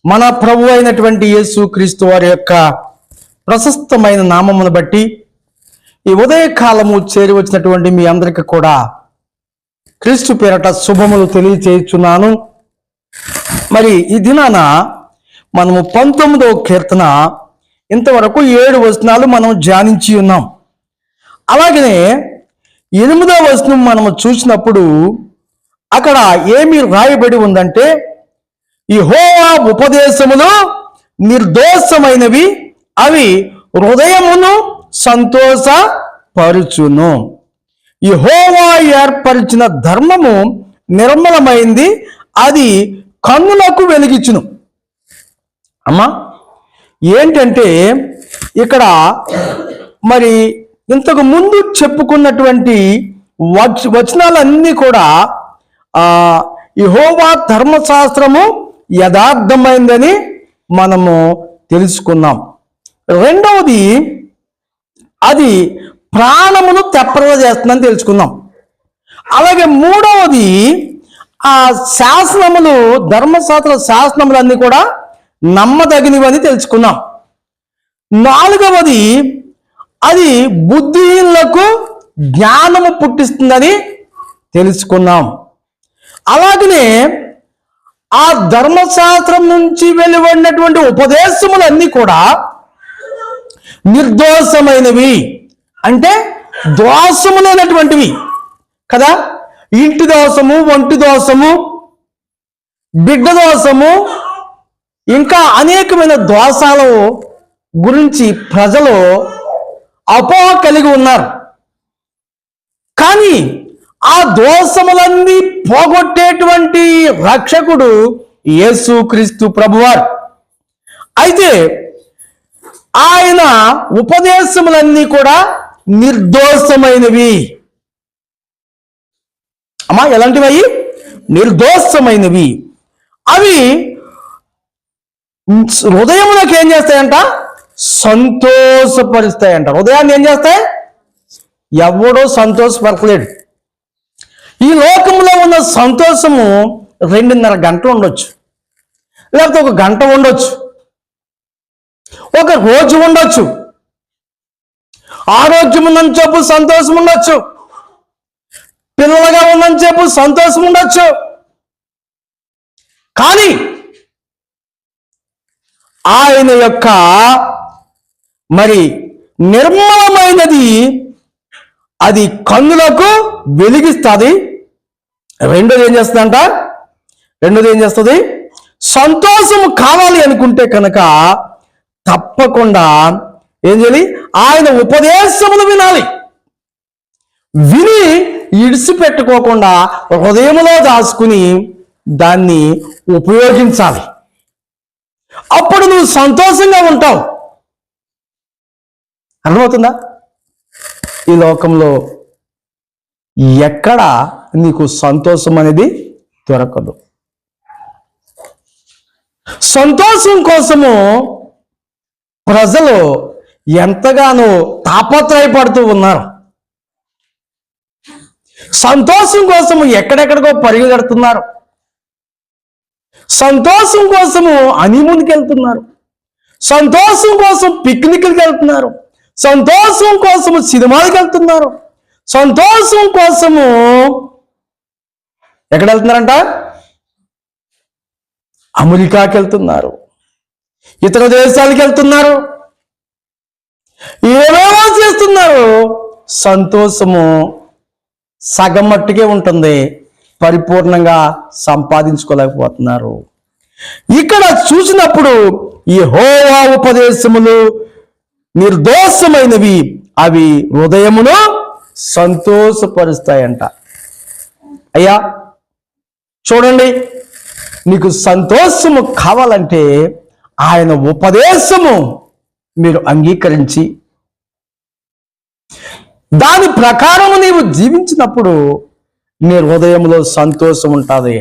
మన ప్రభు అయినటువంటి యేసు క్రీస్తు వారి యొక్క ప్రశస్తమైన నామమును బట్టి ఈ ఉదయకాలము చేరి వచ్చినటువంటి మీ అందరికీ కూడా క్రీస్తు పేరట శుభములు తెలియచేయుచున్నాను. మరి ఈ దినాన మనము 19వ కీర్తన ఇంతవరకు 7 వచనాలు మనం ధ్యానించి ఉన్నాం. అలాగనే 8వ వచనం మనము చూసినప్పుడు అక్కడ ఏమి రాయబడి ఉందంటే, యెహోవా ఉపదేశములు నిర్దోషమైనవి, అవి హృదయమును సంతోషపరుచును. యెహోవా ఏర్పరిచిన ధర్మము నిర్మలమైంది, అది కన్నులకు వెలిగించును. అమ్మా, ఏంటంటే ఇక్కడ మరి ఇంతకు ముందు చెప్పుకున్నటువంటి వచనాలన్నీ కూడా యెహోవా ధర్మశాస్త్రము యథార్థమైందని మనము తెలుసుకున్నాం. రెండవది, అది ప్రాణమును తెప్పరల చేస్తుందని తెలుసుకున్నాం. అలాగే మూడవది, ఆ శాసనములు, ధర్మశాస్త్ర శాసనములన్నీ కూడా నమ్మదగినవని తెలుసుకున్నాం. నాలుగవది, అది బుద్ధిహీనులకు జ్ఞానము పుట్టిస్తుందని తెలుసుకున్నాం. అలాగనే ఆ ధర్మశాస్త్రం నుంచి వెలువడినటువంటి ఉపదేశములన్నీ కూడా నిర్దోషమైనవి, అంటే దోషము లేనటువంటివి కదా. ఇంటి దోషము, ఒంటి దోషము, బిడ్డ దోషము, ఇంకా అనేకమైన దోషాల గురించి ప్రజలు అపోహ కలిగి ఉన్నారు. కానీ ఆ దోషములన్నీ పోగొట్టేటువంటి రక్షకుడు యేసుక్రీస్తు ప్రభువారు. అయితే ఆయన ఉపదేశములన్నీ కూడా నిర్దోషమైనవి. అమ్మా, ఎలాంటివి? నిర్దోషమైనవి. అవి హృదయములకు ఏం చేస్తాయంట? సంతోషపరుస్తాయంట. హృదయాన్ని ఏం చేస్తాయి? ఎవడో సంతోషపరచలేడు. ఈ లోకంలో ఉన్న సంతోషము 2.5 గంటలు ఉండొచ్చు, లేకపోతే 1 గంట ఉండొచ్చు, 1 రోజు ఉండొచ్చు. ఆరోగ్యం ఉన్నంత సేపు సంతోషం ఉండొచ్చు, పిల్లలుగా ఉన్నంత సేపు సంతోషం ఉండొచ్చు. కానీ ఆయన యొక్క మరి నిర్మలమైనది, అది కన్నులకు వెలిగిస్తుంది. రెండోది ఏం చేస్తుంది? సంతోషము కావాలి అనుకుంటే కనుక తప్పకుండా ఏం చేయాలి? ఆయన ఉపదేశములు వినాలి. విని ఇడిసిపెట్టుకోకుండా హృదయములో దాచుకుని దాన్ని ఉపయోగించాలి. అప్పుడు నువ్వు సంతోషంగా ఉంటావు. అర్థమవుతుందా? ఈ లోకంలో ఎక్కడ నీకు సంతోషం అనేది దొరకదు. సంతోషం కోసము ప్రజలు ఎంతగానో తాపత్రయపడుతూ ఉన్నారు. సంతోషం కోసం ఎక్కడెక్కడికో పరిగెడుతున్నారు. సంతోషం కోసము హనీమూన్కి వెళ్తున్నారు. సంతోషం కోసం పిక్నిక్కి వెళ్తున్నారు. సంతోషం కోసము సినిమాలకు వెళ్తున్నారు. సంతోషం కోసము ఎక్కడ వెళ్తున్నారంట? అమెరికాకి వెళ్తున్నారు, ఇతర దేశాలకు వెళ్తున్నారు, ఏమేమో చేస్తున్నారు. సంతోషము సగం మట్టుకే ఉంటుంది, పరిపూర్ణంగా సంపాదించుకోలేకపోతున్నారు. ఇక్కడ చూసినప్పుడు యెహోవా ఉపదేశములు నిర్దోషమైనవి, అవి హృదయమును సంతోషపరుస్తాయంట. అయ్యా చూడండి, నీకు సంతోషము కావాలంటే ఆయన ఉపదేశము మీరు అంగీకరించి దాని ప్రకారము నీవు జీవించినప్పుడు నీ హృదయంలో సంతోషం ఉంటుంది.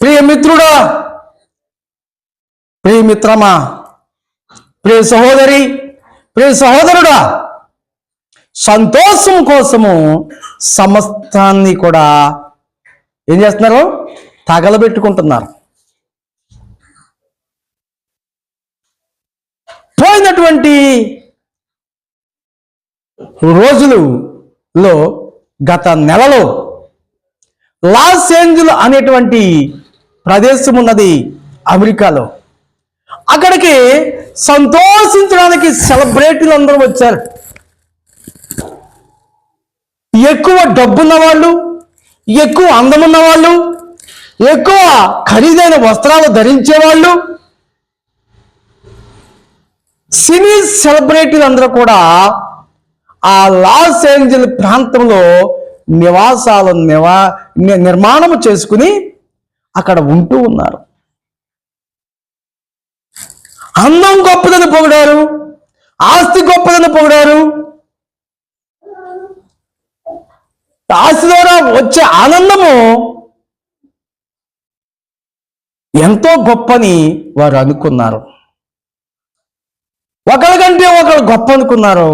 ప్రియ మిత్రుడా, ప్రియ మిత్రమా, ప్రియ సహోదరి, ప్రియ సహోదరుడా, సంతోషం కోసము సమస్తాన్ని కూడా ఏం చేస్తున్నారు? తగలబెట్టుకుంటున్నారు. గడిచినటువంటి రోజులలో గత నెలలో లాస్ ఏంజల్స్ అనేటువంటి ప్రదేశం ఉన్నది అమెరికాలో. అక్కడికి సంతోషించడానికి సెలబ్రిటీలు అందరూ వచ్చారు. ఎక్కువ డబ్బున్న వాళ్ళు, ఎక్కువ అందమున్న వాళ్ళు, ఎక్కువ ఖరీదైన వస్త్రాలు ధరించేవాళ్ళు, సినీ సెలబ్రిటీలు అందరూ కూడా ఆ లాస్ ఏంజల్స్ ప్రాంతంలో నివాసాలు నిర్మాణం చేసుకుని అక్కడ ఉంటూ ఉన్నారు. అందం గొప్పదని పొగిడారు, ఆస్తి గొప్పదని పొగిడారు, ఆస్తి ద్వారా వచ్చే ఆనందము ఎంతో గొప్పని వారు అనుకున్నారు. ఒకరికంటే ఒకరు గొప్ప అనుకున్నారు.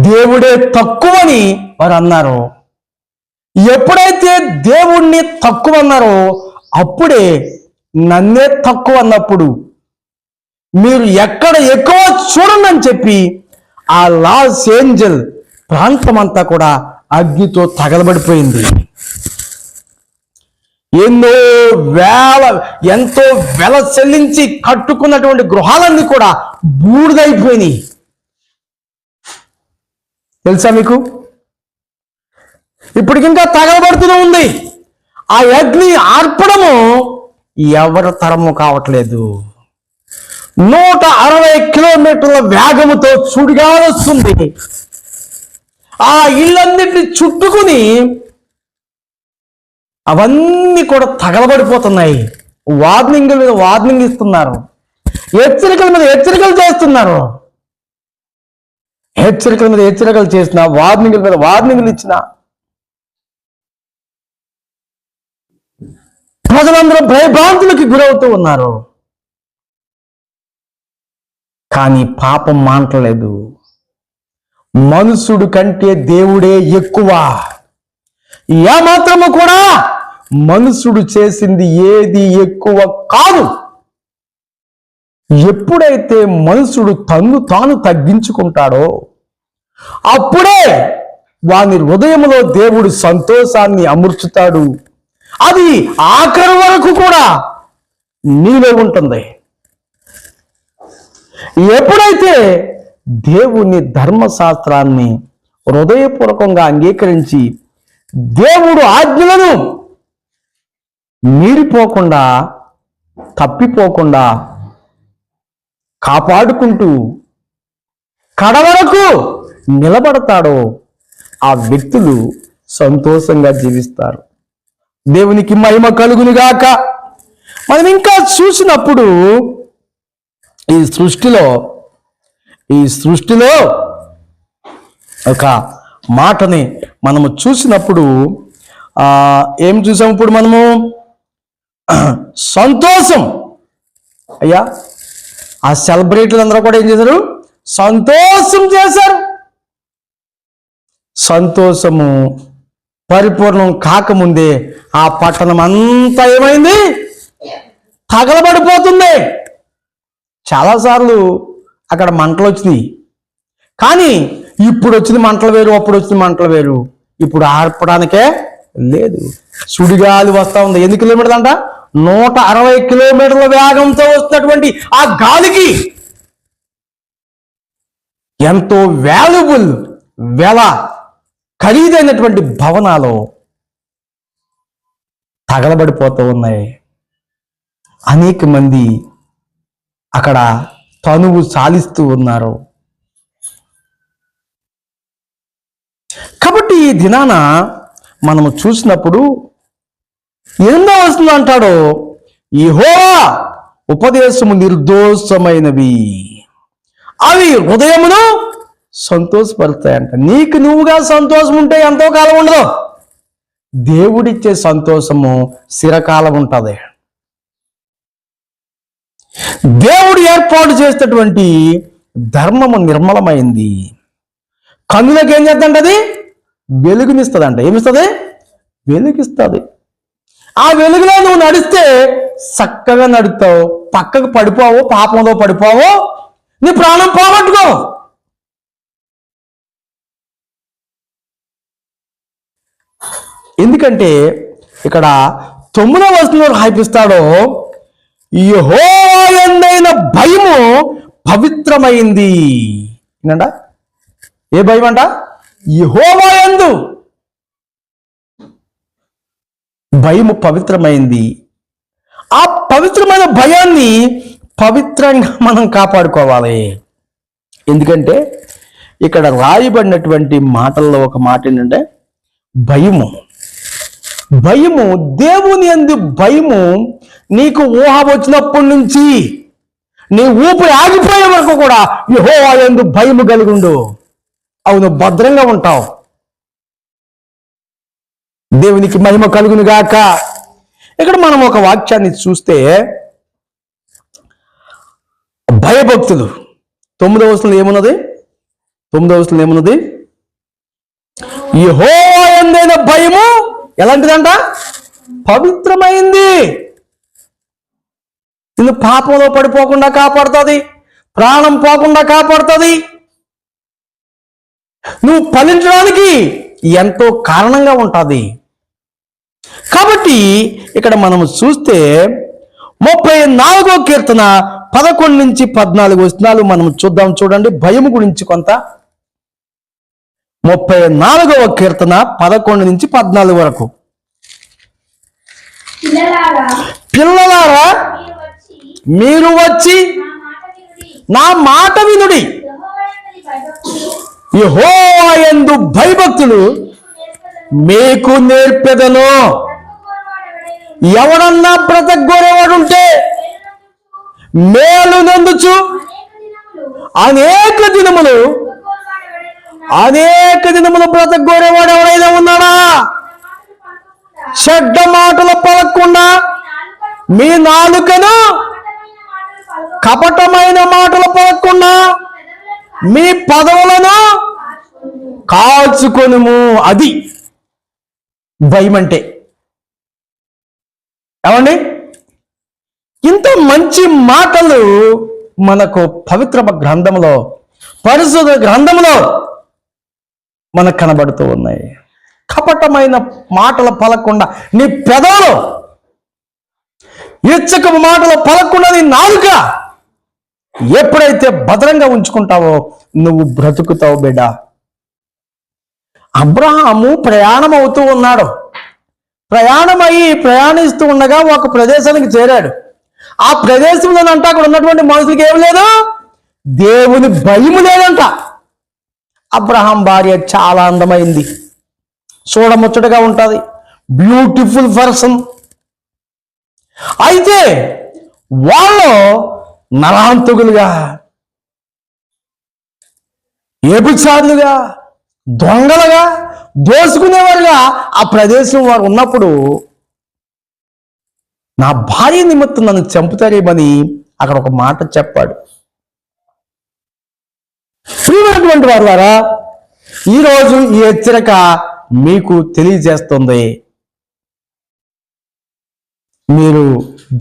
దేవుడే తక్కువని వారు అన్నారు. ఎప్పుడైతే దేవుణ్ణి తక్కువ అన్నారో అప్పుడే నన్నే తక్కువ అన్నప్పుడు మీరు ఎక్కడ ఎక్కువ చూడండి అని చెప్పి ఆ లాస్ ఏంజల్స్ ప్రాంతం అంతా కూడా అగ్నితో తగలబడిపోయింది. ఎంతో వెల చెల్లించి కట్టుకున్నటువంటి గృహాలన్నీ కూడా బూడిదైపోయినాయి. తెలుసా మీకు? ఇప్పటికింకా తగలబడుతూనే ఉంది. ఆ అగ్ని ఆర్పడము ఎవరి తరము కావట్లేదు. 160 కిలోమీటర్ల వేగముతో చుడిగా వస్తుంది. ఆ ఇళ్ళన్నిటిని చుట్టుకుని అవన్నీ కూడా తగలబడిపోతున్నాయి. వార్నింగ్ మీద వార్నింగ్ ఇస్తున్నారు, హెచ్చరికల మీద హెచ్చరికలు చేస్తున్నారు. హెచ్చరికల మీద హెచ్చరికలు చేసిన, వార్నింగ్ల మీద వార్నింగ్లు ఇచ్చిన ప్రజలందరూ భయభ్రాంతులకి గురవుతూ ఉన్నారు. కానీ పాపం మానట్లేదు. మనుషుడు కంటే దేవుడే ఎక్కువ. ఏమాత్రము కూడా మనుషుడు చేసింది ఏది ఎక్కువ కాదు. ఎప్పుడైతే మనుషుడు తన్ను తాను తగ్గించుకుంటాడో అప్పుడే వాని హృదయంలో దేవుడు సంతోషాన్ని అమర్చుతాడు. అది ఆఖరి వరకు కూడా నీలో ఉంటుంది. ఎప్పుడైతే దేవుని ధర్మశాస్త్రాన్ని హృదయపూర్వకంగా అంగీకరించి దేవుడు ఆజ్ఞలను మీరిపోకుండా, తప్పిపోకుండా కాపాడుకుంటూ కడవరకు నిలబడతాడో ఆ వ్యక్తులు సంతోషంగా జీవిస్తారు. దేవునికి మహిమ కలుగునుగాక. మనం ఇంకా చూసినప్పుడు ఈ సృష్టిలో ఒక మాటని మనము చూసినప్పుడు ఏం చూసాం? ఇప్పుడు మనము సంతోషం. అయ్యా, ఆ సెలబ్రిటీలు అందరూ కూడా ఏం చేశారు? సంతోషం చేశారు. సంతోషము పరిపూర్ణం కాకముందే ఆ పట్టణం అంతా ఏమైంది? తగలబడిపోతుంది. చాలాసార్లు అక్కడ మంటలు వచ్చినాయి. కానీ ఇప్పుడు వచ్చిన మంటలు వేరు, అప్పుడు వచ్చిన మంటలు వేరు. ఇప్పుడు ఆర్పడానికే లేదు. సుడిగాలి వస్తా ఉంది. ఎన్ని కిలోమీటర్లు అంట? 160 కిలోమీటర్ల వేగంతో వస్తున్నటువంటి ఆ గాలికి ఎంతో వాల్యుబుల్, ఖరీదైనటువంటి భవనాలు తగలబడిపోతూ ఉన్నాయి. అనేక మంది అక్కడ తనువు సాలిస్తూ ఉన్నారు. కాబట్టి ఈ దినాన మనము చూసినప్పుడు 8వ వచనం అంటాడు, యెహోవా ఉపదేశము నిర్దోషమైనవి, అవి హృదయమును సంతోషపరుస్తాయంట. నీకు నువ్వుగా సంతోషం ఉంటే ఎంతో కాలం ఉండదు. దేవుడిచ్చే సంతోషము చిరకాలం ఉంటుంది. దేవుడు ఏర్పాటు చేసేటటువంటి ధర్మము నిర్మలమైంది. కన్నులకు ఏం చేద్దంట? అది వెలుగునిస్తుందంట. ఏమిస్తుంది? వెలుగిస్తుంది. ఆ వెలుగులో నువ్వు నడిస్తే చక్కగా నడుస్తావు, పక్కకు పడిపోవో, పాపంలో పడిపోవో, నీ ప్రాణం పోగొట్టుకో. ఎందుకంటే ఇక్కడ 9వ వచనంలో రాయిపిస్తాడో, యెహోవా యందైన భయము పవిత్రమైంది. ఏంటంట? ఏ భయం అంట? యెహోవా యందు భయము పవిత్రమైంది. ఆ పవిత్రమైన భయాన్ని పవిత్రంగా మనం కాపాడుకోవాలి. ఎందుకంటే ఇక్కడ రాయబడినటువంటి మాటల్లో ఒక మాట ఏంటంటే భయము. భయము, దేవుని యందు భయము నీకు ఊహ వచ్చినప్పటి నుంచి నీ ఊపిరి ఆగిపోయే వరకు కూడా యెహోవా యందు భయము కలిగుండు. అవును, భద్రంగా ఉంటావు. దేవునికి మహిమ కలుగును గాక. ఇక్కడ మనం ఒక వాక్యాన్ని చూస్తే భయభక్తులు 9వ వచనంలో ఏమున్నది? 9వ వచనంలో ఏమున్నది? యెహోవా యందైన భయము ఎలాంటిదంట? పవిత్రమైంది. నిన్ను పాపంలో పడిపోకుండా కాపాడుతుంది, ప్రాణం పోకుండా కాపాడుతుంది, నువ్వు ఫలించడానికి ఎంతో కారణంగా ఉంటుంది. కాబట్టి ఇక్కడ మనం చూస్తే 34వ కీర్తన 11 నుంచి 14 వచనాలు మనం చూద్దాం. చూడండి భయము గురించి కొంత. 34వ కీర్తన 11 నుంచి 14 వరకు. పిల్లలారా మీరు వచ్చి నా మాట వినుడి. యెహోవా యందు భయభక్తులు మీకు నేర్పెదను. ఎవడన్నా బ్రతకగోరేవాడుంటే మేలు నందుచు అనేక దినములు బ్రతకగోరేవాడు ఎవరైనా ఉన్నాడా? చెడ్డ మాటలు పలకకుండా మీ నాలుకను, కపటమైన మాటలు పలకకుండా మీ పదవులను కాచుకొనుము. అది భయం అంటే. ఏమండి, ఇంత మంచి మాటలు మనకు పవిత్ర గ్రంథంలో, పరిశుద్ధ గ్రంథంలో మనకు కనబడుతూ ఉన్నాయి. కపటమైన మాటలు పలకకుండా నీ పెదవులు, ఇచ్చకపు మాటలు పలకకుండా నీ నాలుక ఎప్పుడైతే భద్రంగా ఉంచుకుంటావో నువ్వు బ్రతుకుతావు బిడ్డ. అబ్రహాము ప్రయాణం అవుతూ ఉన్నాడు. ప్రయాణిస్తూ ఉండగా ఒక ప్రదేశానికి చేరాడు. ఆ ప్రదేశంలోనంట అక్కడ ఉన్నటువంటి మనుషులకి ఏం లేదు, దేవుని భయము లేదంట. అబ్రహాం భార్య చాలా అందమైంది, చూడముచ్చటగా ఉంటుంది, బ్యూటిఫుల్ పర్సన్. అయితే వాళ్ళు నరాంతకులుగా, ఏపుచారులుగా, దొంగలుగా, దోసుకునేవారుగా ఆ ప్రదేశం వారు ఉన్నప్పుడు నా భార్య నిమిత్తం నన్ను చంపుతారేమని అక్కడ ఒక మాట చెప్పాడు. ప్రియమైనటువంటి వారులారా, ఈరోజు ఈ హెచ్చరిక మీకు తెలియజేస్తుంది. మీరు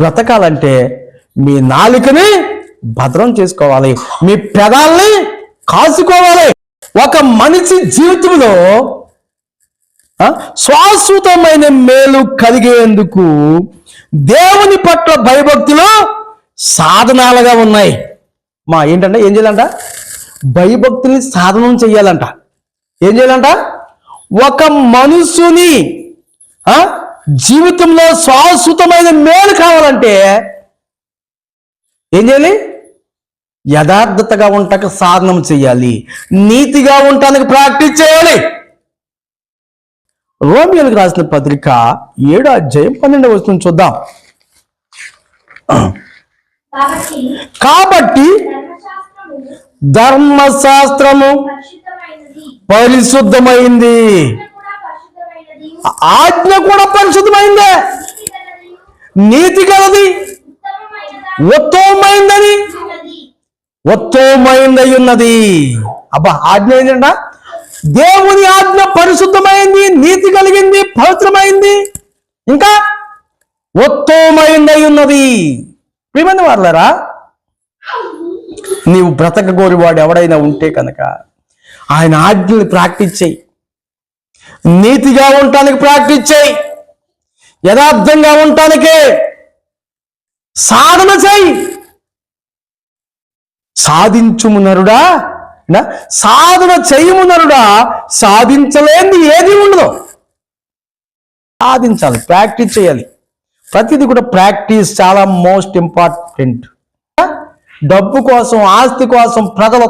బ్రతకాలంటే మీ నాలుకని భద్రం చేసుకోవాలి, మీ పెదాల్ని కాసుకోవాలి. ఒక మనిషి జీవితంలో శాశ్వతమైన మేలు కలిగేందుకు దేవుని పట్ల భయభక్తులు సాధనాలుగా ఉన్నాయి. ఏంటంటే ఏం చేయాలంట? భయభక్తుల్ని సాధనం చెయ్యాలంట. ఏం చేయాలంట? ఒక మనుషుని జీవితంలో శాశ్వతమైన మేలు కావాలంటే ఏం చేయాలి? యథార్థతగా ఉండటానికి సాధనం చేయాలి, నీతిగా ఉండటానికి ప్రాక్టీస్ చేయాలి. రోమియోలకు రాసిన పత్రిక 7వ అధ్యాయం 12వ వచనం చూద్దాం. కాబట్టి ధర్మశాస్త్రము పరిశుద్ధమైంది, ఆజ్ఞ కూడా పరిశుద్ధమైందే, నీతి గలది, ఉత్తమమైందై ఉన్నది. అబ్బా, ఆజ్ఞ ఏంటంట? దేవుని ఆజ్ఞ పరిశుద్ధమైంది, నీతి కలిగింది, పవిత్రమైంది, ఇంకా ఉత్తమమైందై ఉన్నది. ప్రియమైన వాళ్ళారా, నీవు బ్రతకగోరి వాడు ఎవడైనా ఉంటే కనుక ఆయన ఆజ్ఞలు ప్రాక్టీస్ చేయి, నీతిగా ఉండటానికి ప్రాక్టీస్ చేయి, యథార్థంగా ఉండటానికే సాధన చేయి. సాధించుము నరుడా, సాధన చేయము నరుడా, సాధించలేనిది ఏది ఉండదు. సాధించాలి, ప్రాక్టీస్ చేయాలి. ప్రతిదీ కూడా ప్రాక్టీస్ చాలా మోస్ట్ ఇంపార్టెంట్. డబ్బు కోసం, ఆస్తి కోసం ప్రజలు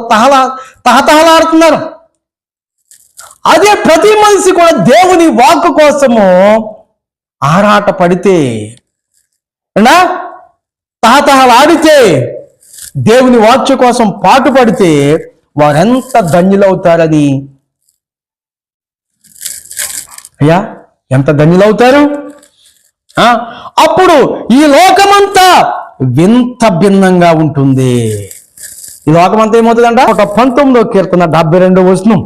తహతహలాడుతున్నారు. అదే ప్రతి మనిషి కూడా దేవుని వాక్కు కోసము ఆరాట పడితే, తహతహలాడితే, దేవుని వాక్య కోసం పాటు పడితే వారెంత ధన్యులవుతారని, అయ్యా ఎంత ధన్యులవుతారు. అప్పుడు ఈ లోకమంతా వింత భిన్నంగా ఉంటుంది. ఈ లోకమంతా ఏమవుతుందంట? 19వ కీర్తన 72వ వచనం.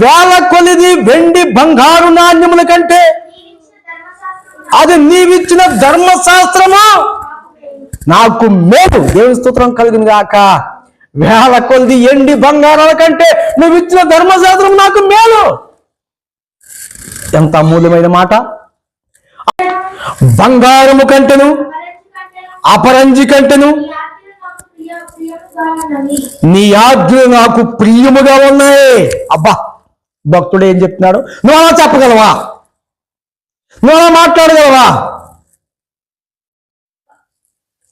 వేల కొలిది వెండి బంగారు నాణ్యముల కంటే అది నీవిచ్చిన ధర్మశాస్త్రము నాకు మేలు. దేవుని స్తోత్రం కలిగింది గాక. వేల కొలిది ఎండి బంగారాల కంటే నువ్వు ఇచ్చిన ధర్మశాస్త్రం నాకు మేలు. ఎంత అమూల్యమైన మాట. బంగారము కంటెను, అపరంజి కంటెను నీ ఆజ్ఞలు నాకు ప్రియముగా ఉన్నాయి. అబ్బా, భక్తుడు ఏం చెప్తున్నాడు? నువ్వు అలా చెప్పగలవా? నువ్వు అలా మాట్లాడగలవా?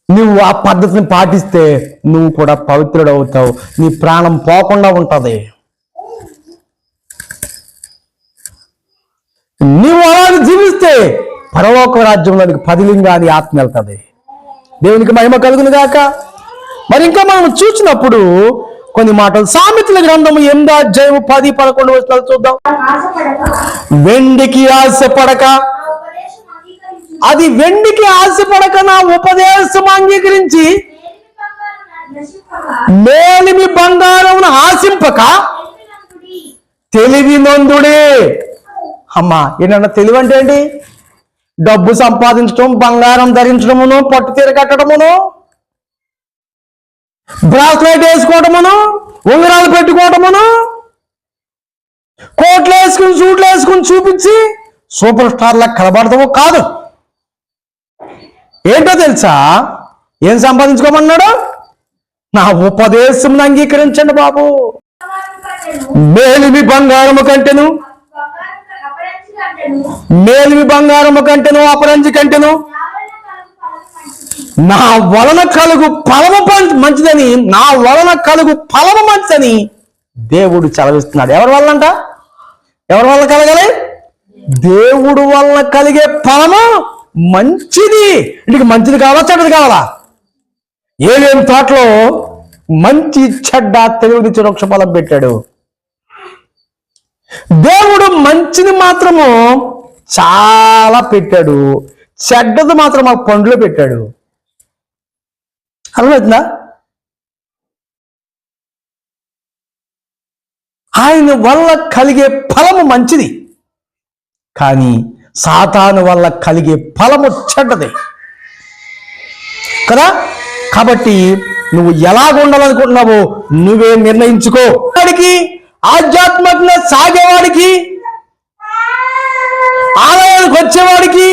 నువ్వు ఆ పద్ధతిని పాటిస్తే నువ్వు కూడా పవిత్రుడు అవుతావు, నీ ప్రాణం పోకుండా ఉంటది. నువ్వు అలాగే జీవిస్తే పరలోక రాజ్యంలోనికి 10 లింగాని ఆత్మ వెళ్తుంది. దేవునికి మహిమ కలుగును గాక. మరి ఇంకా మనం చూసినప్పుడు కొన్ని మాటలు సామెతల గ్రంథము 8వ అధ్యాయము 10, 11 వచనాలు చూద్దాం. వెండికి ఆశపడక, అది వెండికి ఆశపడక నా ఉపదేశం అంగీకరించి మేలిమి బంగారమును ఆశింపక తెలివి నందుడే. అమ్మా, ఏంటన్నా తెలివి అంటే ఏంటి? డబ్బు సంపాదించడం, బంగారం ధరించడమును, పట్టు తీర కట్టడమును, బ్రాస్లైట్ వేసుకోవటమును, ఉంగరాలు పెట్టుకోవటమును, కోట్లు వేసుకుని సూట్లు వేసుకుని చూపించి సూపర్ స్టార్లా కనబడతాము కాదు. ఏంటో తెలుసా? ఏం సంపాదించుకోమన్నాడు? నా ఉపదేశం అంగీకరించండి బాబు. మేలిమి బంగారము కంటెను, మేలిమి బంగారము కంటెను, అపరంజి కంటెను నా వలన కలుగు ఫలము మంచిదని, నా వలన కలుగు ఫలము మంచిదని దేవుడు చలవిస్తున్నాడు. ఎవరి వల్లంట? ఎవరి వల్ల కలగాలి? దేవుడు వలన కలిగే ఫలము మంచిది. ఇంటికి మంచిది కావాలా, చెడ్డది కావాలా? ఏమేం తోటలో మంచి చెడ్డ తెలివినిచ్చి వృక్ష ఫలం పెట్టాడు. దేవుడు మంచిని మాత్రము చాలా పెట్టాడు, చెడ్డది మాత్రం మాకు పండ్లు పెట్టాడు. అర్థమవుతుందా? ఆయన వల్ల కలిగే ఫలము మంచిది, కానీ సాతాను వల్ల కలిగే ఫలము చెడ్డది కదా. కాబట్టి నువ్వు ఎలాగ ఉండాలనుకుంటున్నావో నువ్వే నిర్ణయించుకో. వాడికి ఆధ్యాత్మికంగా సాగేవాడికి, ఆలయానికి వచ్చేవాడికి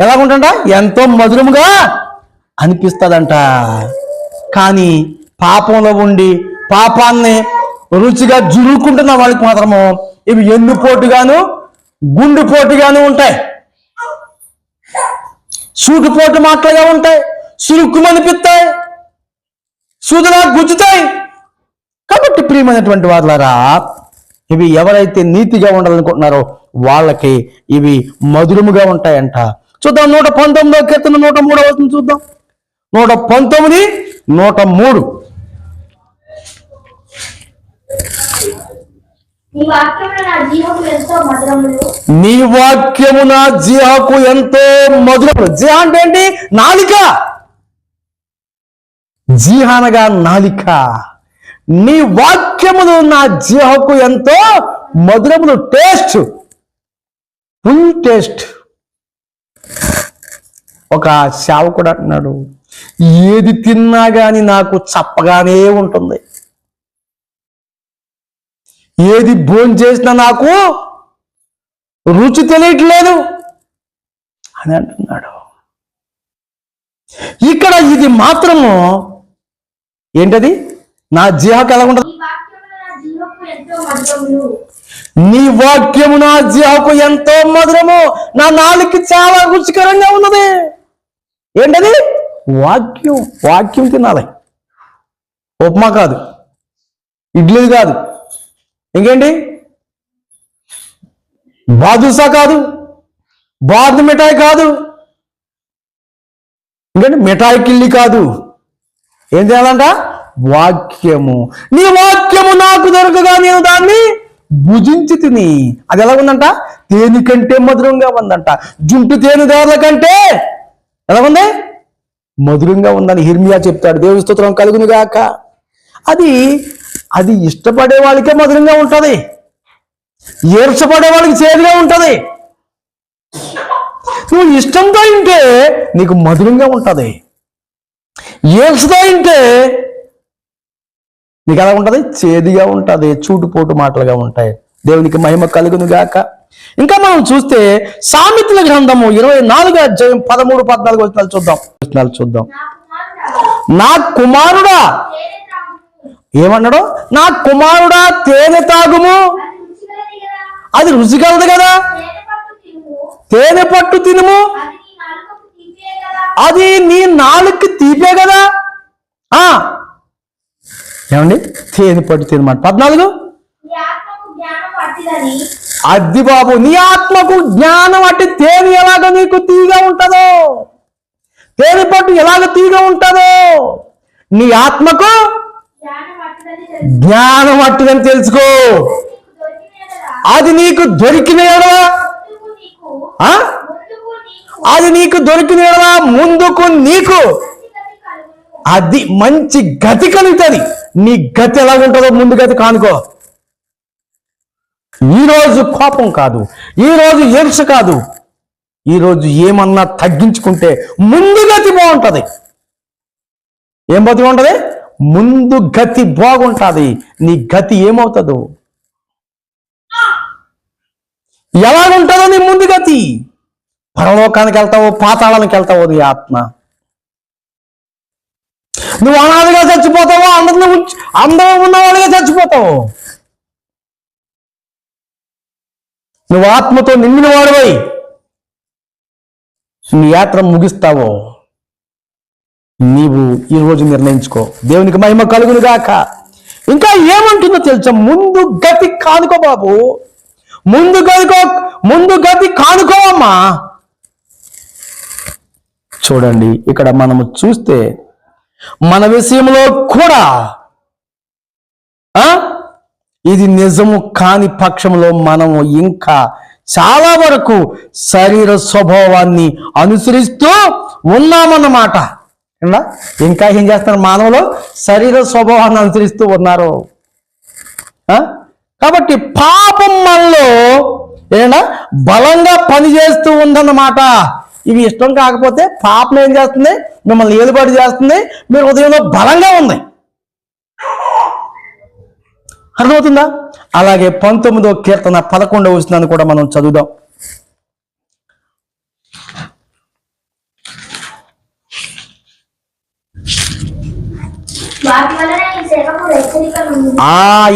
ఎలాగుంటా? ఎంతో మధురముగా అనిపిస్తుందంట. కానీ పాపంలో ఉండి పాపాన్ని రుచిగా జురుకుంటున్న వాళ్ళకి మాత్రము ఇవి ఎన్నుపోటుగాను గుండుపోటుగాను ఉంటాయి, సూటుపోటు మాటలుగా ఉంటాయి, సురుక్కుమనిపిస్తాయి, సూదులా గుచ్చుతాయి. కాబట్టి ప్రియమైనటువంటి వాళ్ళారా, ఇవి ఎవరైతే నీతిగా ఉండాలనుకుంటున్నారో వాళ్ళకి ఇవి మధురముగా ఉంటాయంట. చూద్దాం 119వ కీర్తన 103వ వచనం చూద్దాం. 119, 103. నీ వాక్యము నా జీహకు ఎంతో మధురము. జీహ అంటే ఏంటి? నాలిక. జీహ అనగా నాలిక. నీ వాక్యములు నా జీహకు ఎంతో మధురములు. Taste, full taste. ఒక సేవకుడు అంటున్నాడు, ఏది తిన్నా గాని నాకు చప్పగానే ఉంటుంది, ఏది భోంచేసినా నాకు రుచి తెలియట్లేదు అని అంటున్నాడు. ఇక్కడ ఇది మాత్రము ఏంటది? నా జీవకు ఎలా ఉంటుంది? నీ వాక్యము నా జీవకు ఎంతో మధురము, నా నాలుగుకి చాలా రుచికరంగా ఉన్నది. ఏంటది? వాక్యం. వాక్యం తినాలి. ఉప్మా కాదు, ఇడ్లీ కాదు, ఇంకేంటి, బాదుషా కాదు, బాద్ మిఠాయి కాదు, ఇంకేంటి మిఠాయి కిళ్ళి కాదు. ఏం చేయాలంట? వాక్యము. నీ వాక్యము నాకు దొరకగా నేను దాన్ని భుజించి తిని. అది ఎలా ఉందంట? తేనె కంటే మధురంగా ఉందంట. జుంటు తేనెదారుల కంటే ఎలా ఉంది? మధురంగా ఉందని యిర్మీయా చెప్తాడు. దేవుని స్తోత్రం కలుగును గాక. అది అది ఇష్టపడే వాళ్ళకే మధురంగా ఉంటుంది, ఈర్షపడే వాళ్ళకి చేదుగా ఉంటుంది. నువ్వు ఇష్టంతో ఇంటే నీకు మధురంగా ఉంటుంది, ఈర్షతో ఇంటే నీకు ఎలా ఉంటుంది? చేదుగా ఉంటుంది, చూటుపోటు మాటలుగా ఉంటాయి. దేవునికి మహిమ కలుగును గాక. ఇంకా మనం చూస్తే సామెతల గ్రంథము 24వ అధ్యాయం 13-14 వచనాలు చూద్దాం. నా కుమారుడా, ఏమన్నాడు? నా కుమారుడా తేనె తాగుము, అది రుచి కలదు కదా, తేనె పట్టు తినుము, అది నీ నాలుగుకి తీపే కదా. ఏమండి? తేనె పట్టు తినమాట. 14, అది బాబు, నీ ఆత్మకు జ్ఞానం అంటే తేనె ఎలాగ నీకు తీగా ఉంటుందో, తేనె పట్టు ఎలాగ తీగా ఉంటుందో, నీ ఆత్మకు జ్ఞానం అట్టుదని తెలుసుకో. అది నీకు దొరికిన అది నీకు దొరికిన ముందుకు నీకు అది మంచి గతి కలుగుతుంది. నీ గతి ఎలా ఉంటుందో ముందు గతి కానుకో. ఈరోజు కోపం కాదు, ఈరోజు ఈర్ష కాదు, ఈరోజు ఏమన్నా తగ్గించుకుంటే ముందు గతి బాగుంటుంది. ఏం బతి ఉంటుంది? ముందు గతి బాగుంటుంది. నీ గతి ఏమవుతుందో, ఎలాగుంటుందో నీ ముందు గతి. పరలోకానికి వెళ్తావో పాతాళానికి వెళ్తావో నీ ఆత్మ. నువ్వు అనాథగా చచ్చిపోతావో, అందరూ ఉన్నవాడిగా చచ్చిపోతావు. నువ్వు ఆత్మతో నిండిన వాడివై నీ యాత్ర ముగిస్తావో నీవు ఈరోజు నిర్ణయించుకో. దేవునికి మహిమ కలుగును గాక. ఇంకా ఏమంటుందో తెలుసా? ముందు గతి కానుకో బాబు, ముందు గతి కానుకోవమ్మా. చూడండి, ఇక్కడ మనము చూస్తే మన విషయంలో కూడా ఇది నిజము కాని పక్షంలో మనము ఇంకా చాలా వరకు శరీర స్వభావాన్ని అనుసరిస్తూ ఉన్నామన్నమాట. ఇంకా ఏం చేస్తున్నారు? మానవులు శరీర స్వభావాన్ని అనుసరిస్తూ ఉన్నారు. కాబట్టి పాపం మనలో ఏనా బలంగా పనిచేస్తూ ఉందన్నమాట. ఇవి ఇష్టం కాకపోతే పాపం ఏం చేస్తుంది? మిమ్మల్ని ఏలుబడి చేస్తుంది. మీ హృదయంలో బలంగా ఉంది. అర్థమవుతుందా? అలాగే 19వ కీర్తన 11వ వచనాన్ని కూడా మనం చదువుదాం.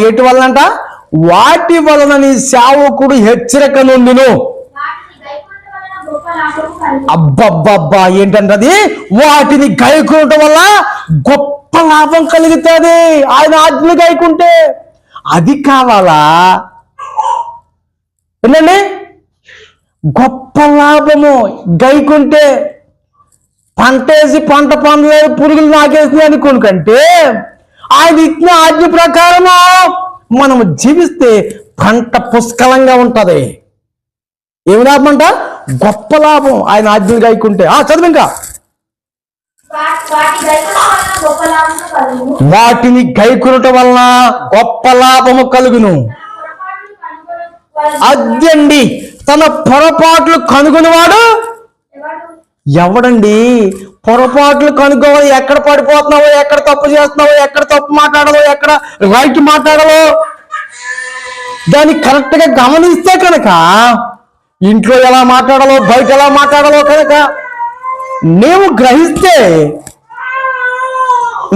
ఏటి వలనంట? వాటి వలన నీ సేవకుడు హెచ్చరిక నొందును. అబ్బబ్బబ్బా, ఏంటంటది? వాటిని గైకోవటం వల్ల గొప్ప లాభం కలుగుతుంది. ఆయన ఆజ్ఞలు గైకుంటే అది కావాలా? ఏంటండి? గొప్ప లాభము గైకుంటే. పంటేసి పంట పండలేదు, పురుగులు నాకేసి అనుకోనుకంటే ఆయన ఇచ్చిన ఆజ్ఞ ప్రకారము మనము జీవిస్తే పంట పుష్కలంగా ఉంటది. ఏమి లాభం అంట? గొప్ప లాభం ఆయన ఆజ్ఞలు గైకుంటే. చదువు ఇంకా. వాటిని గైకొనటం వలన గొప్ప లాభము కలుగును. అద్దండి, తన పొరపాట్లు కనుగొనివాడు ఎవడండి పొరపాట్లు కనుక్కోవాలి, ఎక్కడ పడిపోతున్నావో, ఎక్కడ తప్పు చేస్తున్నావో, ఎక్కడ తప్పు మాట్లాడాలో, ఎక్కడ రైట్ మాట్లాడాలో దాన్ని కరెక్ట్గా గమనిస్తే కనుక, ఇంట్లో ఎలా మాట్లాడాలో, బయట ఎలా మాట్లాడాలో కనుక నీవు గ్రహిస్తే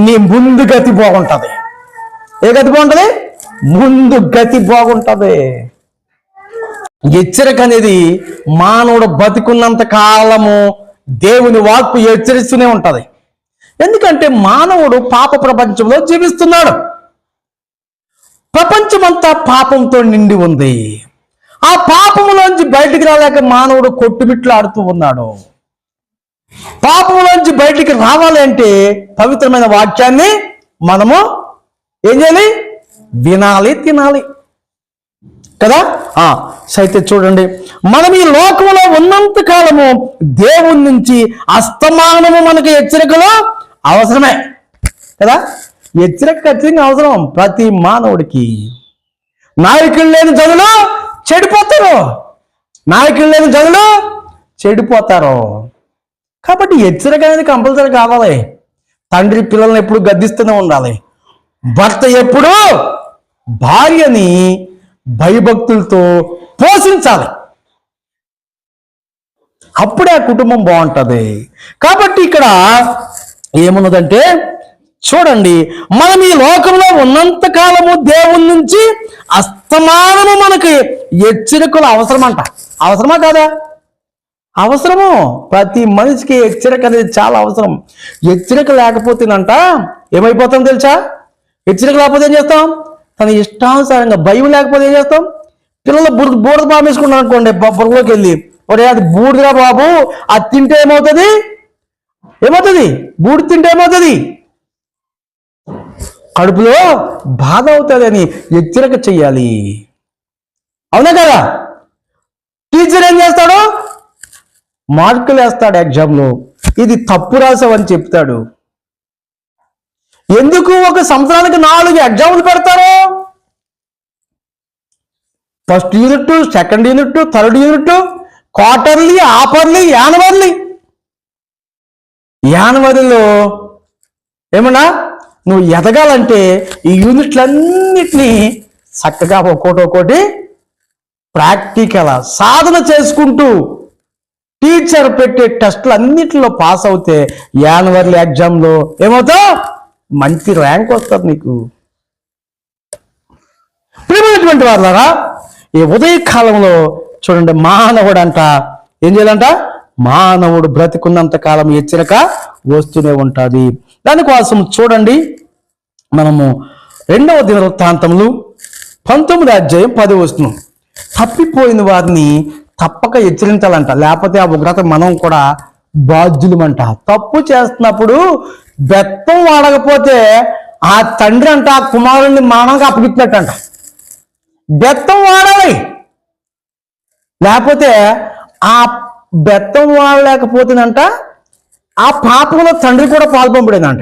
నీ ముందు గతి బాగుంటది. ఏ గతి బాగుంటది? ముందు గతి బాగుంటది. హెచ్చరిక అనేది మానవుడు బతికున్నంత కాలము దేవుని వాక్కు హెచ్చరిస్తూనే ఉంటది. ఎందుకంటే మానవుడు పాప ప్రపంచంలో జీవిస్తున్నాడు. ప్రపంచమంతా పాపంతో నిండి ఉంది. ఆ పాపములోంచి బయటికి రాలేక మానవుడు కొట్టుమిట్లాడుతూ ఉన్నాడు. పాపములోంచి బయటికి రావాలి అంటే పవిత్రమైన వాక్యాన్ని మనము ఏం చేయాలి? వినాలి, తినాలి కదా. అయితే చూడండి, మనం ఈ లోకంలో ఉన్నంత కాలము దేవుని నుంచి అస్తమానము మనకి హెచ్చరికలు అవసరమే కదా. హెచ్చరిక ఖచ్చితంగా అవసరం ప్రతి మానవుడికి. నాయకులు లేని జనులు చెడిపోతారు, నాయకులు లేని జనులు చెడిపోతారు. కాబట్టి హెచ్చరిక అనేది కంపల్సరీ కావాలి. తండ్రి పిల్లల్ని ఎప్పుడు గద్దిస్తూనే ఉండాలి. భర్త ఎప్పుడు భార్యని భయభక్తులతో పోషించాలి. అప్పుడే ఆ కుటుంబం బాగుంటుంది. కాబట్టి ఇక్కడ ఏమున్నదంటే చూడండి, మనం ఈ లోకంలో ఉన్నంత కాలము దేవుని నుంచి అస్తమానము మనకి హెచ్చరికలు అవసరమంట. అవసరమా కాదా? అవసరము. ప్రతి మనిషికి హెచ్చరిక అనేది చాలా అవసరం. హెచ్చరిక లేకపోతేనంట ఏమైపోతాం తెలుసా? హెచ్చరిక లేకపోతే ఏం చేస్తాం? తన ఇష్టానుసారంగా భయం లేకపోతే ఏం చేస్తాం? పిల్లలు బూడిద పామేసుకున్నాం అనుకోండి, బొర్రలోకి వెళ్ళి, ఒరే అది బూడిదరా బాబు, అది తింటే ఏమవుతుంది? ఏమవుతుంది? బూడిద తింటే ఏమవుతుంది? కడుపులో బాధ అవుతుంది అని హెచ్చరిక చెయ్యాలి. అవునా కదా? టీచర్ ఏం చేస్తాడు? మార్కులు వేస్తాడు ఎగ్జామ్లో, ఇది తప్పు రాసావని చెప్తాడు. ఎందుకు ఒక సంవత్సరానికి 4 ఎగ్జామ్లు పెడతారు? First unit, second unit, third unit, quarterly, half yearly, యానవరిలో ఏమన్నా నువ్వు ఎదగాలంటే ఈ యూనిట్లన్నిటినీ చక్కగా ఒక్కోటి ప్రాక్టికల్ సాధన చేసుకుంటూ టీచర్ పెట్టే టెస్టులు అన్నిటిలో పాస్ అవుతే యాన్యువల్ ఎగ్జామ్లో ఏమవుతావు? మంచి ర్యాంక్ వస్తుంది నీకు. ప్రియమైనటువంటి వాళ్ళారా, ఈ ఉదయకాలంలో చూడండి, మానవుడు అంట ఏం చేయాలంట? మానవుడు బ్రతికున్నంత కాలం హెచ్చరిక వస్తూనే ఉంటుంది. దానికోసం చూడండి, మనము 2వ దినవృత్తాంతములు 19వ అధ్యాయం 10వ వచనం, తప్పిపోయిన వారిని తప్పక హెచ్చరించాలంట, లేకపోతే ఆ ఉగ్రత మనం కూడా బాధ్యులమంట. తప్పు చేస్తున్నప్పుడు బెత్తం వాడకపోతే ఆ తండ్రి అంట ఆ కుమారుణ్ణి మానవుగా అప్పగిచ్చినట్టంట. బెత్తం వాడాలి, లేకపోతే ఆ బెత్తం వాడలేకపోతేనంట ఆ పాపంలో తండ్రి కూడా పాల్పంపడేదంట.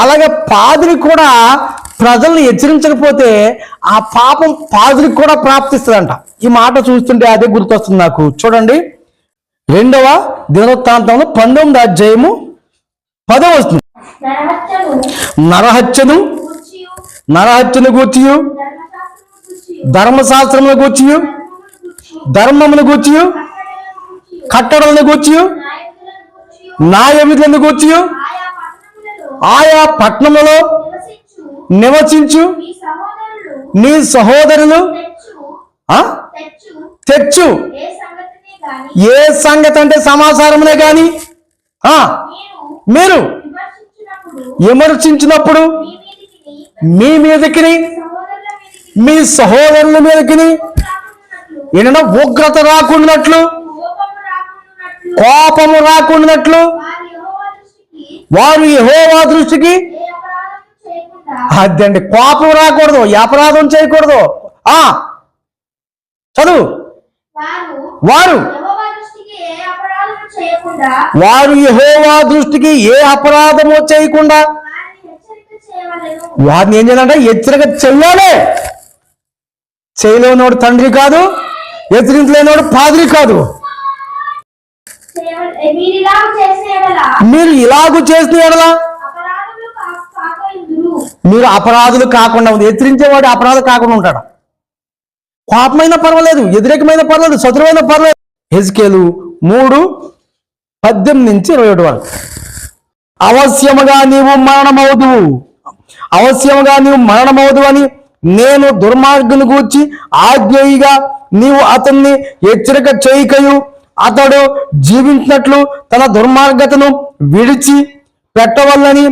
అలాగే పాదిరి కూడా ప్రజల్ని హెచ్చరించకపోతే ఆ పాపం పాదిరికి కూడా ప్రాప్తిస్తుందంట. ఈ మాట చూస్తుంటే అదే గుర్తొస్తుంది నాకు. చూడండి, 2వ దినవృత్తాంతంలో 19వ అధ్యాయము 10వ వచనం, నరహత్యను గూర్చియు ధర్మశాస్త్రమును గూర్చియు ధర్మమును గూర్చియు కట్టడలను గూర్చియు న్యాయవిధులను గూర్చియు ఆయా పట్టణములలో నివసించు నీ సహోదరులు తెచ్చు. ఏ సంగతి అంటే సమాచారమునే గాని మీరు విమర్శించినప్పుడు మీ మీదకి మీ సహోదరుల మీదకి ఏదైనా ఉగ్రత రాకుండాట్లు, కోపము రాకుండాట్లు, వారు యెహోవా దృష్టికి అదండి, కోపం రాకూడదు, అపరాధం చేయకూడదు. చదువు, వారు యెహోవా దృష్టికి ఏ అపరాధము చేయకుండా వారిని ఏం చేయాలంటే హెచ్చరిక చెయ్యాలి. చేయలేనోడు తండ్రి కాదు, హెచ్చరించలేనోడు పాదిరి కాదు. మీరు ఇలాగూ చేసిన ఎడలా మీరు అపరాధులు కాకుండా ఉంది. హెచ్చరించేవాడు అపరాధం కాకుండా ఉంటాడు. కోపమైనా పర్వాలేదు, వ్యతిరేకమైన పర్వాలేదు, శత్రువైనా పర్వాలేదు. హెజ్కేలు 3:18-21 వరకు. అవశ్యముగా నీవు మరణమవుదు అని నేను దుర్మార్గుని గూర్చి ఆజ్ఞేయిగా నీవు అతన్ని హెచ్చరిక చేయకయు అతడు జీవించినట్లు తన దుర్మార్గతను విడిచి పెట్టవల్లని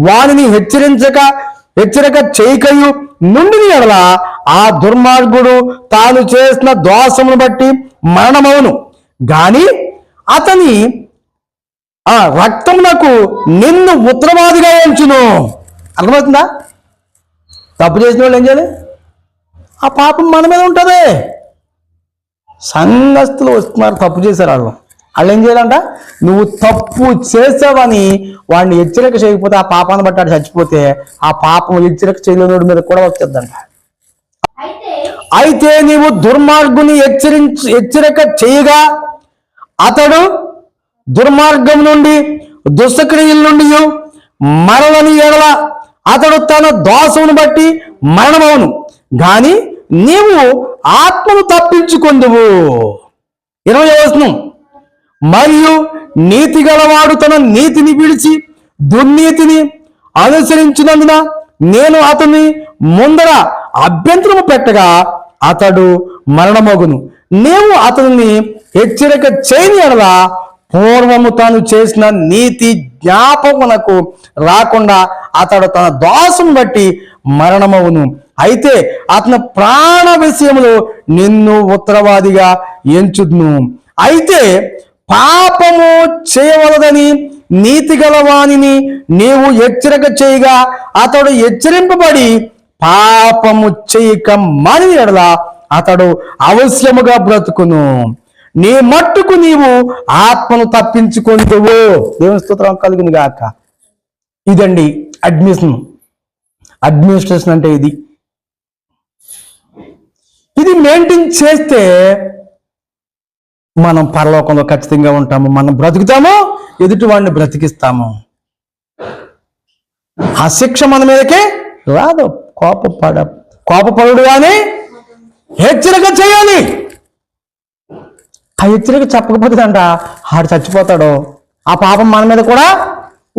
వానిని హెచ్చరిక చేయకయు నుండి ఎడల ఆ దుర్మార్గుడు తాను చేసిన దోషమును బట్టి మరణమవును గాని అతని ఆ రక్తమునకు నిన్ను ఉత్తరవాదిగా ఎంచును. అర్థమవుతుందా? తప్పు చేసిన వాళ్ళు ఏం చేయాలి? ఆ పాపం మన మీద ఉంటుంది. సంఘస్థులు వస్తున్నారు, తప్పు చేశారు. వాళ్ళు ఏం చేయాలంట? నువ్వు తప్పు చేసావని వాడిని హెచ్చరిక చేయకపోతే, ఆ పాపాన్ని బట్టి వాడు చచ్చిపోతే ఆ పాపం హెచ్చరిక చేయలేనోడి మీద కూడా వస్తుందంట. అయితే నీవు దుర్మార్గుని హెచ్చరిక చేయగా అతడు దుర్మార్గం నుండి దుష్టక్రియల నుండి మరలని ఎడల అతడు తన దోషమును బట్టి మరణమవును గాని నీవు ఆత్మను తప్పించుకొందువు. 20వ వచనం, మరియు నీతి గలవాడు తన నీతిని విడిచి దుర్నీతిని అనుసరించినందున నేను అతని ముందర అభ్యంతరము పెట్టగా అతడు మరణమగును. నీవు అతనిని హెచ్చరిక చేయని ఎడల పూర్వము తాను చేసిన నీతి జ్ఞాపకమునకు రాకుండా అతడు తన దోషం బట్టి మరణమవును. అయితే అతని ప్రాణ విషయంలో నిన్ను ఉత్తరవాదిగా ఎంచుదును. అయితే పాపము చేయవలదని నీతి గలవానిని నీవు హెచ్చరిక చేయగా అతడు హెచ్చరింపబడి పాపము చేయక మాని ఎడల అతడు అవశ్యముగా బ్రతుకును. నీ మట్టుకు నీవు ఆత్మను తప్పించుకుంటువు. దేవుని స్తోత్రం కలుగును గాక. ఇదండి అడ్మినిస్ట్రేషన్ అంటే ఇది మెయింటైన్ చేస్తే మనం పరలోకంలో ఖచ్చితంగా ఉంటాము. మనం బ్రతుకుతాము, ఎదుటి వాడిని బ్రతికిస్తాము. ఆ శిక్ష మన మీదకే రాదు. కోపపడు కానీ హెచ్చరిక చేయాలి. ఆ హెచ్చరిక చెప్పకపోతే అంట ఆడు చచ్చిపోతాడు. ఆ పాపం మన మీద కూడా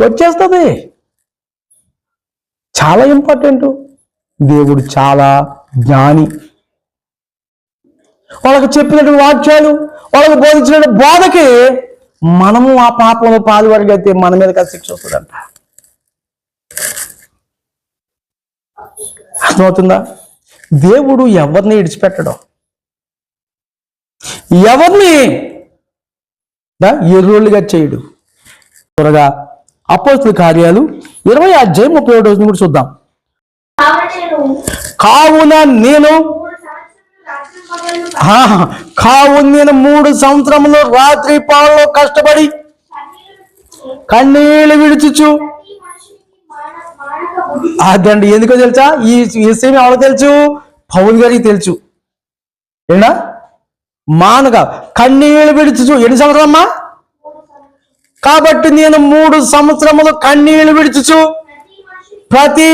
వచ్చేస్తుంది. చాలా ఇంపార్టెంట్. దేవుడు చాలా జ్ఞాని. వాళ్ళకి చెప్పినటువంటి వాక్యాలు, వాళ్ళకి బోధించిన బోధకి మనము ఆ పాపంలో పాల్గొనగలిగితే మన మీద శిక్ష వస్తుందంట. అర్థమవుతుందా? దేవుడు ఎవరిని విడిచిపెట్టడు, ఎవరిని ఎర్రోళ్ళుగా చేయడు. త్వరగా అపోస్తలుల కార్యాలు 20:31 కూడా చూద్దాం. కావున నేను 3 సంవత్సరములు రాత్రి పగలు కష్టపడి కన్నీళ్లు విడుచుచు. అదండి, ఎందుకో తెలుసా? ఈ విషయం ఎవరికి తెలుసు? పౌలు గారికి తెలుసు. ఏనా మానగా కన్నీళ్లు విడుచుచు. ఎన్ని సంవత్సరమ్మా? కాబట్టి నేను 3 సంవత్సరములు కన్నీళ్లు విడుచుచు ప్రతి